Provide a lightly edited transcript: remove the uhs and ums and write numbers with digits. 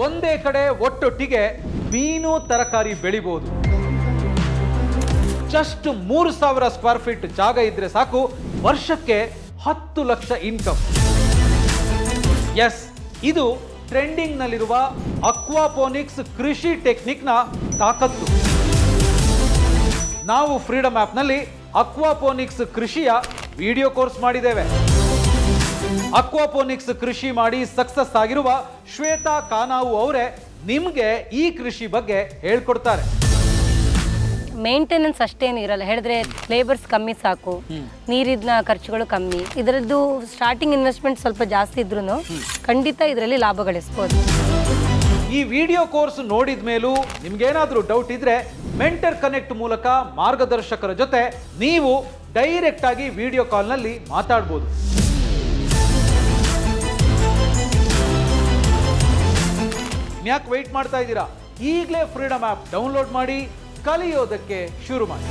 ಒಂದೇ ಕಡೆ ಒಟ್ಟೊಟ್ಟಿಗೆ ಮೀನು ತರಕಾರಿ ಬೆಳಿಬಹುದು. ಜಸ್ಟ್ 3,000 ಸ್ಕ್ವೇರ್ ಫೀಟ್ ಜಾಗ ಇದ್ರೆ ಸಾಕು, ವರ್ಷಕ್ಕೆ 10 ಲಕ್ಷ ಇನ್ಕಮ್. ಎಸ್, ಇದು ಟ್ರೆಂಡಿಂಗ್ ನಲ್ಲಿರುವ ಅಕ್ವಾಪೋನಿಕ್ಸ್ ಕೃಷಿ ಟೆಕ್ನಿಕ್ ನ ತಾಕತ್ತು. ನಾವು ಫ್ರೀಡಮ್ ಆಪ್ ನಲ್ಲಿ ಅಕ್ವಾಪೋನಿಕ್ಸ್ ಕೃಷಿಯ ವಿಡಿಯೋ ಕೋರ್ಸ್ ಮಾಡಿದ್ದೇವೆ. ಅಕ್ವಾಪೋನಿಕ್ಸ್ ಕೃಷಿ ಮಾಡಿ ಸಕ್ಸಸ್ ಆಗಿರುವ ಶ್ವೇತಾ ಕಾನಾವು ಅವರೇ ನಿಮ್ಗೆ ಈ ಕೃಷಿ ಬಗ್ಗೆ ಹೇಳ್ಕೊಡ್ತಾರೆ. ಮೇಂಟೆನೆನ್ಸ್ ಅಷ್ಟೇನು ಇರಲ್ಲ, ಹೇಳಿದ್ರೆ ಲೇಬರ್ಸ್ ಕಮ್ಮಿ ಸಾಕು, ನೀರಿನ ಖರ್ಚುಗಳು ಕಮ್ಮಿ. ಇದರದ್ದು ಸ್ಟಾರ್ಟಿಂಗ್ ಇನ್ವೆಸ್ಟ್ಮೆಂಟ್ ಸ್ವಲ್ಪ ಜಾಸ್ತಿ ಇದ್ರೂ ಖಂಡಿತ ಇದರಲ್ಲಿ ಲಾಭ ಗಳಿಸ್ಬೋದು. ಈ ವಿಡಿಯೋ ಕೋರ್ಸ್ ನೋಡಿದ ಮೇಲೂ ನಿಮ್ಗೇನಾದ್ರೂ ಡೌಟ್ ಇದ್ರೆ ಮೆಂಟರ್ ಕನೆಕ್ಟ್ ಮೂಲಕ ಮಾರ್ಗದರ್ಶಕರ ಜೊತೆ ನೀವು ಡೈರೆಕ್ಟ್ ಆಗಿ ವಿಡಿಯೋ ಕಾಲ್ ನಲ್ಲಿ ಮಾತಾಡಬಹುದು. ಯಾಕೆ ವೆಯ್ಟ್ ಮಾಡ್ತಾ ಇದ್ದೀರಾ? ಈಗಲೇ ಫ್ರೀಡಮ್ ಆಪ್ ಡೌನ್ಲೋಡ್ ಮಾಡಿ ಕಲಿಯೋದಕ್ಕೆ ಶುರು ಮಾಡಿ.